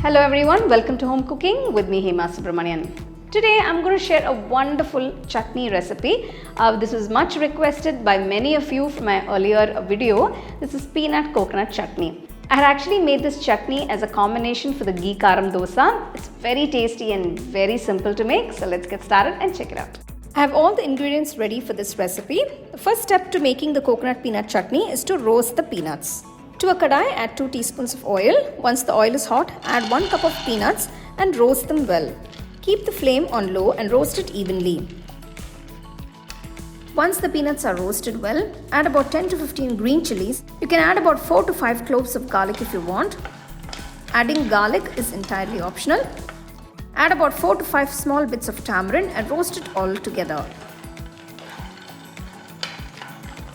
Hello everyone, welcome to Home Cooking with me Hema Subramanian. Today I'm going to share a wonderful chutney recipe. This was much requested by many of you from my earlier video. This is peanut coconut chutney. I had actually made this chutney as a combination for the ghee karam dosa. It's very tasty and very simple to make. So let's get started and check it out. I have all the ingredients ready for this recipe. The first step to making the coconut peanut chutney is to roast the peanuts. To a kadai, add 2 teaspoons of oil. Once the oil is hot, add 1 cup of peanuts and roast them well. Keep the flame on low and roast it evenly. Once the peanuts are roasted well, add about 10 to 15 green chillies. You can add about 4 to 5 cloves of garlic if you want. Adding garlic is entirely optional. Add about 4 to 5 small bits of tamarind and roast it all together.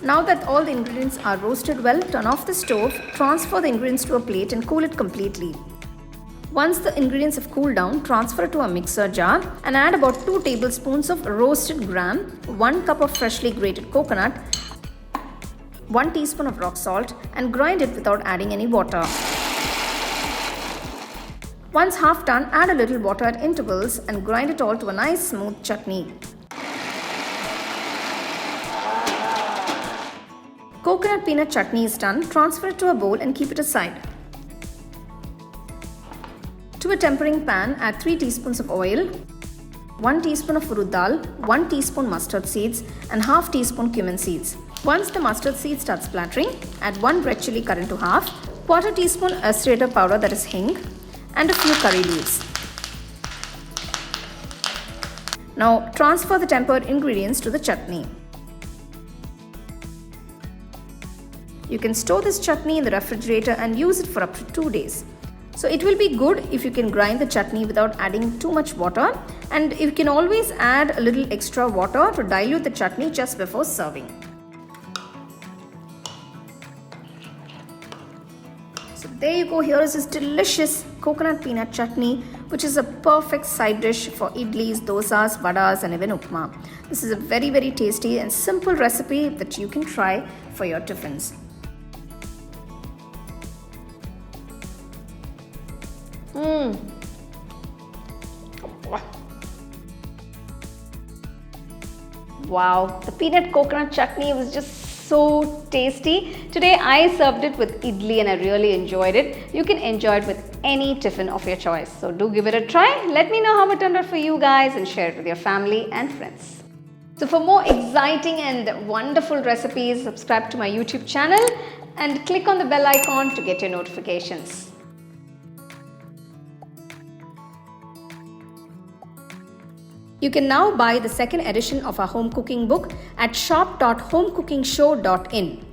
Now that all the ingredients are roasted well, turn off the stove, transfer the ingredients to a plate and cool it completely. Once the ingredients have cooled down, transfer it to a mixer jar and add about 2 tablespoons of roasted gram, 1 cup of freshly grated coconut, 1 teaspoon of rock salt and grind it without adding any water. Once half done, add a little water at intervals and grind it all to a nice smooth chutney. Coconut peanut chutney is done. Transfer it to a bowl and keep it aside. To a tempering pan, add 3 teaspoons of oil, 1 teaspoon of Urad Dal, 1 teaspoon mustard seeds and half teaspoon cumin seeds. Once the mustard seeds start splattering, add 1 red chilli cut into half, quarter teaspoon Asafoetida powder, that is Hing, and a few curry leaves. Now transfer the tempered ingredients to the chutney. You can store this chutney in the refrigerator and use it for up to 2 days. So it will be good if you can grind the chutney without adding too much water, and you can always add a little extra water to dilute the chutney just before serving. So there you go, here is this delicious coconut peanut chutney, which is a perfect side dish for idlis, dosas, vadas and even upma. This is a very tasty and simple recipe that you can try for your tiffins. Wow, the peanut coconut chutney was just so tasty. Today I served it with idli and I really enjoyed it. You can enjoy it with any tiffin of your choice. So do give it a try. Let me know how it turned out for you guys and share it with your family and friends. So for more exciting and wonderful recipes, subscribe to my YouTube channel and click on the bell icon to get your notifications. You can now buy the second edition of our home cooking book at shop.homecookingshow.in.